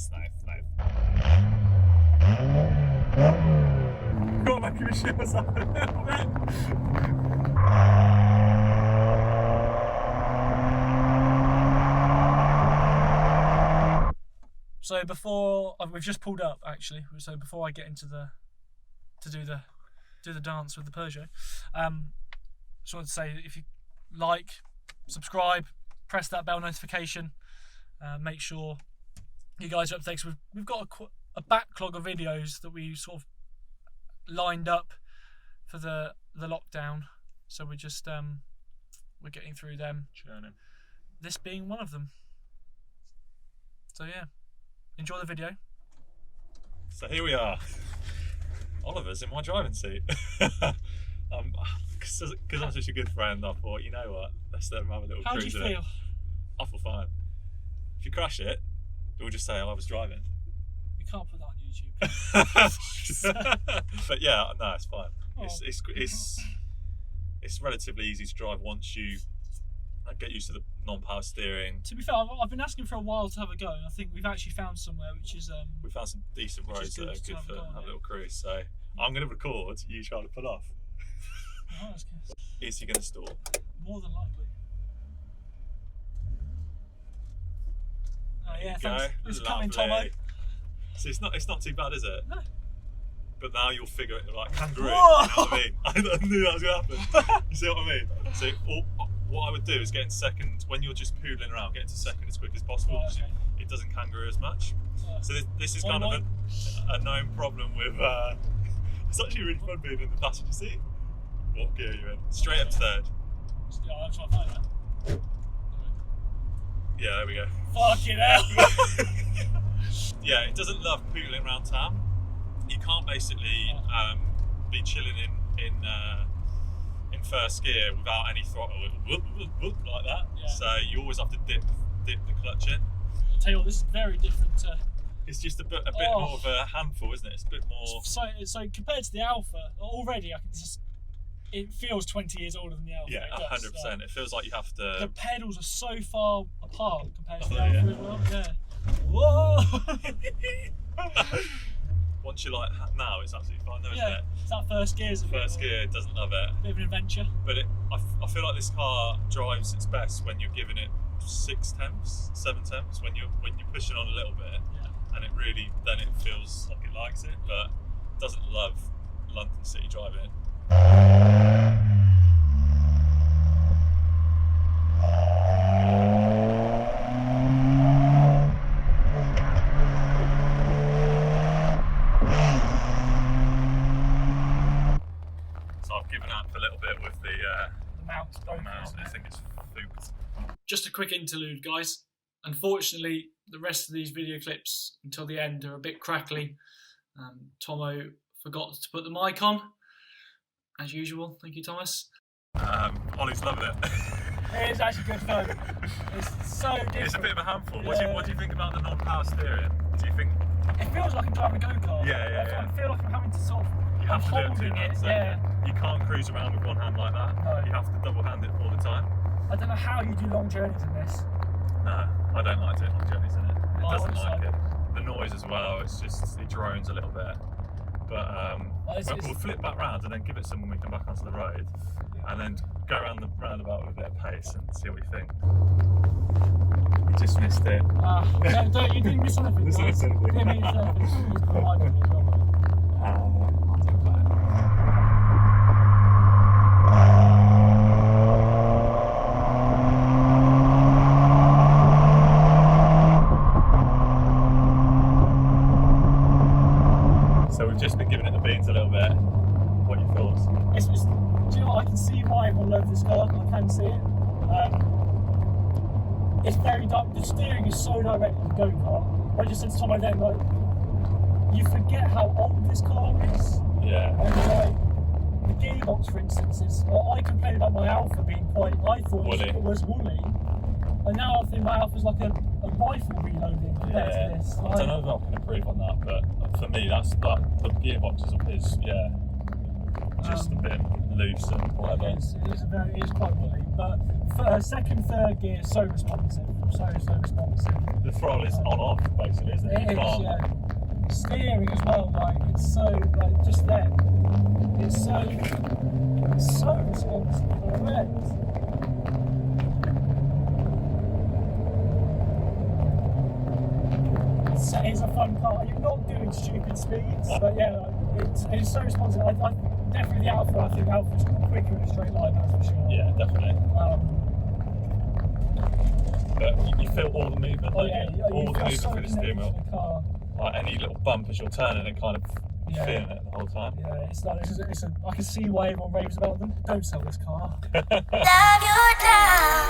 Nice. Got making me shit myself a little bit. So before we've just pulled up actually. So before I get into to do the dance with the Peugeot, just wanted to say if you like, subscribe, press that bell notification, make sure you guys are up to date. We've got a backlog of videos that we sort of lined up for the lockdown, so we're just we're getting through them. Churning. This being one of them. So yeah, enjoy the video. So here we are. Oliver's in my driving seat. Because I'm such a good friend, I thought, you know what, let's let him have a little How do cruise. you feel? I feel fine. If you crash it, we'll just say, I was driving. We can't put that on YouTube. But yeah, no, it's fine. Oh. It's relatively easy to drive once you get used to the non-power steering. To be fair, I've been asking for a while to have a go, and I think we've actually found somewhere which is we found some decent roads that are good for a little cruise. So I'm going to record you trying to pull off. Oh, that's good. Is he going to stall? More than likely. Oh yeah, Go. thanks. It's coming, Tommo. So it's not too bad, is it? No. But now you'll figure it like kangaroo. Whoa! You know what I mean? I knew that was going to happen. You see what I mean? So what I would do is get into second when you're just poodling around. Get into second as quick as possible. Oh, okay. It doesn't kangaroo as much. So this is kind of a known problem with. It's actually really fun being in the passenger seat. What gear are you in? Straight up to third. Yeah, I'm trying to find that. Yeah, there we go. Fucking hell! Yeah, it doesn't love poodling around town. You can't basically be chilling in first gear without any throttle like that. Yeah. So you always have to dip the clutch in. I'll tell you what, this is very different to. It's just a bit more of a handful, isn't it? It's a bit more. So compared to the Alfa, already I can just. It feels 20 years older than the Alfa. Yeah, 100%. It feels like you have to. The pedals are so far apart compared to the yeah. Alfa as well. Yeah. Whoa! Once you're like now, it's absolutely fine, though, isn't it? It's that first gear. First gear doesn't love it. Bit of an adventure. But I feel like this car drives its best when you're giving it 6 temps, 7 temps. When you're pushing on a little bit, and it really then it feels like it likes it, but doesn't love London City driving. So I've given up a little bit with the mount. I think it's fooped. Just a quick interlude, guys. Unfortunately, the rest of these video clips until the end are a bit crackly. Tommo forgot to put the mic on, as usual. Thank you, Thomas. Olly's loving it. It is actually good fun. It's so different. It's a bit of a handful. What do you think about the non-power steering? Do you think it feels like I'm driving a go-kart? Yeah. I feel like I'm having to sort of. You have to do it holding it. So you can't cruise around with one hand like that. No. You have to double hand it all the time. I don't know how you do long journeys in this. No, I don't like doing long journeys in it. It doesn't also like it. The noise as well. It drones a little bit. But we'll flip back round and then give it some when we come back onto the road, and then go around the roundabout with a bit of pace and see what you think. You just missed it. No, you didn't miss anything. You didn't miss anything. You didn't miss anything. So we've just been giving it the beans a little bit. What are your thoughts? Do you know what? I can see why everyone loves this car. I can see it. It's very dark. The steering is so direct with the go-kart. I just said to Tommo then, like, you forget how old this car is. Yeah. And like, the gearbox, for instance, is. Well, I complained about my Alfa being quite. I thought it was woolly. And now I think my Alfa's like a rifle reloading compared to this. Like, I don't know if I can improve on that, but for me, that's like the gearbox is just a bit loose and whatever. It is quite woolly, but for second, third gear, so responsive. so responsive. The throttle is on off basically, isn't it? It is, yeah. Steering as well, like it's so like just there. It's so responsive already. It's a fun car. You're not doing stupid speeds, but yeah, like, it's so responsive. I definitely the Alfa. I think Alfa's quicker in a straight line, that's for sure. Yeah, definitely. But you feel all the movement, Oh don't yeah, you? All the movement through the steering wheel. The car. Like any little bump as you're turning and kind of feeling it the whole time. Yeah, it's like I can see why everyone raves about them. Don't sell this car. Love you down.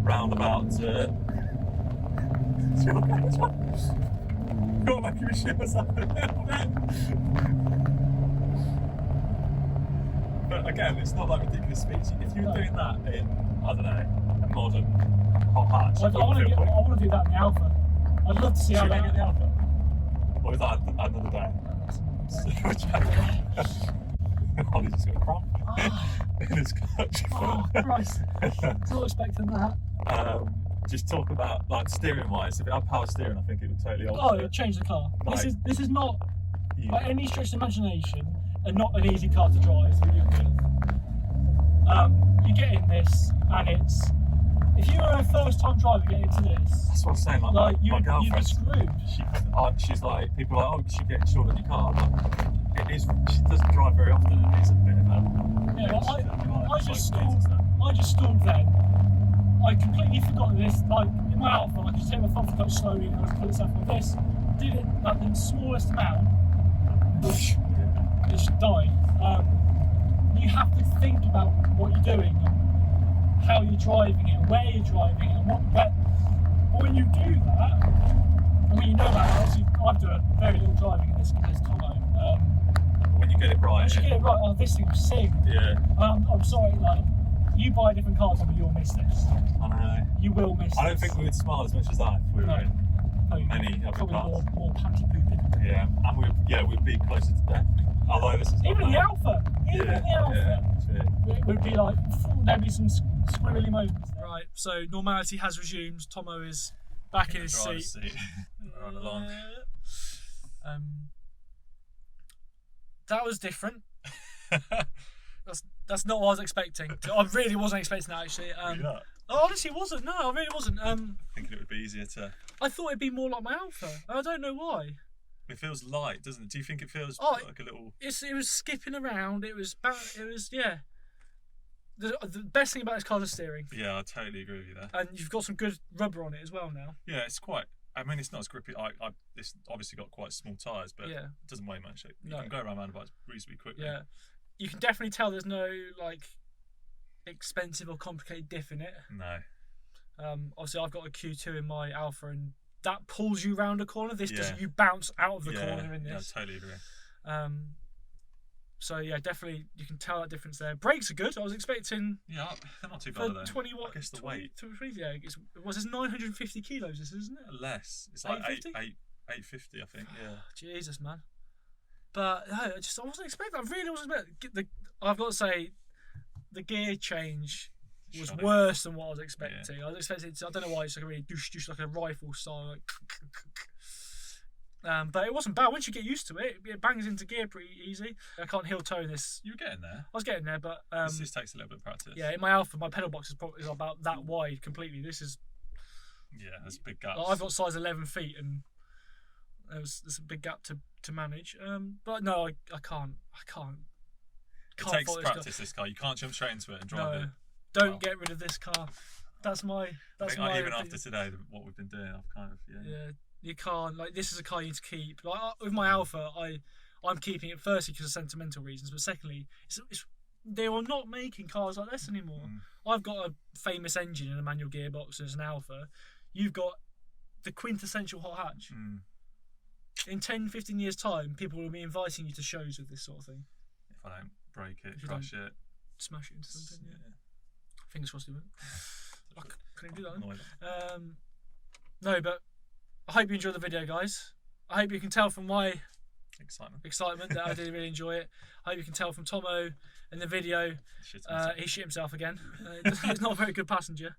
Roundabout to got like you shit or something. But again, it's not like ridiculous speeds. If you were doing that in, I don't know, a modern hot hatch, I want to do that in the Alfa. I'd love to see how they get the Alfa. Or is that another day? Ollie just got a cramp in his clutch. Oh Christ! Not expecting that. Just talk about like steering wise. If it had power steering, I think it would totally alter. Oh, it would change the car. Like, this is not by any stretch of imagination, and not an easy car to drive. You get in this, and it's if you were a first time driver getting into this. That's what I'm saying. Like my girlfriend, you'd be screwed. She's like, people are like, oh, you should get insured on your car. Like, it is. She doesn't drive very often, and it's a bit of a. Yeah, well, I just stalled then. I completely forgot this. Like in my Alfa, I could take my front foot slowly and I was put itself like this. Did it like the smallest amount, it should die. You have to think about what you're doing, and how you're driving it, where you're driving it, and what. But when you do that, I mean, you know that. Obviously, I've done very little driving in this Tommo. When you get it right. Once you get it right, oh, this thing was sick. Yeah. I'm sorry, like. You buy different cars, and you'll miss this. I know. You will miss this. I don't think we would smile as much as that if we were in many other cars. More panty pooping. Yeah, and we'd be closer to death. Although this is even the Alfa. It would be like there'd be some squirrely moments. Right, so normality has resumed. Tommo is back in his seat. Run along. That was different. That's not what I was expecting. I really wasn't expecting that actually. Not? I honestly wasn't. No, I really wasn't. Thinking it would be easier to. I thought it'd be more like my Alfa. I don't know why. It feels light, doesn't it? Do you think it feels like a little? It was skipping around. It was yeah. The best thing about this car is the steering. Yeah, I totally agree with you there. And you've got some good rubber on it as well now. Yeah, it's quite. I mean, it's not as grippy. It's obviously got quite small tyres, but it doesn't weigh much. You can go around roundabouts reasonably quickly. Yeah. You can definitely tell there's no like expensive or complicated diff in it. No. Obviously, I've got a Q2 in my Alfa, and that pulls you round a corner. This doesn't. You bounce out of the corner in this. Yeah, I totally agree. So yeah, definitely you can tell that difference there. Brakes are good. I was expecting. Yeah, they're not too bad though. 20 what? I guess the weight. Yeah, it's 950 kilos. This isn't it? Less. It's like 850, I think. Yeah. Jesus, man. But no, I wasn't expecting. I really wasn't expecting. I've got to say, the gear change was worse than what I was expecting. I was expecting. I don't know why it's like a really douche like a rifle style. Like, but it wasn't bad. Once you get used to it, it bangs into gear pretty easy. I can't heel toe this. You were getting there. I was getting there, but this takes a little bit of practice. Yeah, in my Alfa, my pedal box is about that wide completely. This is. Yeah, there's big gaps. I've got size 11 feet, and there's a big gap to manage. But no, I can't. It takes practice. This car, you can't jump straight into it and drive it. Don't get rid of this car. That's my. I think even after today, what we've been doing, I've kind of You can't, like, this is a car you need to keep. Like with my Alfa, I'm keeping it firstly because of sentimental reasons, but secondly, they are not making cars like this anymore. I've got a famous engine and a manual gearbox as an Alfa. You've got the quintessential hot hatch. In 10, 15 years' time, people will be inviting you to shows with this sort of thing. If I don't break it, If you crush it, smash it into something, yeah. Fingers crossed you won't. I couldn't do that. No, but I hope you enjoyed the video, guys. I hope you can tell from my excitement that I did really enjoy it. I hope you can tell from Tommo in the video. He shit himself again. He's not a very good passenger.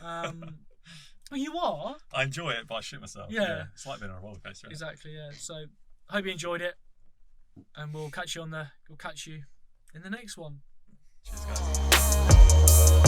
Well, you are. I enjoy it, but I shit myself. Yeah. It's like being on a roller coaster. Exactly. Yeah. So I hope you enjoyed it, and we'll catch you in the next one. Cheers, guys.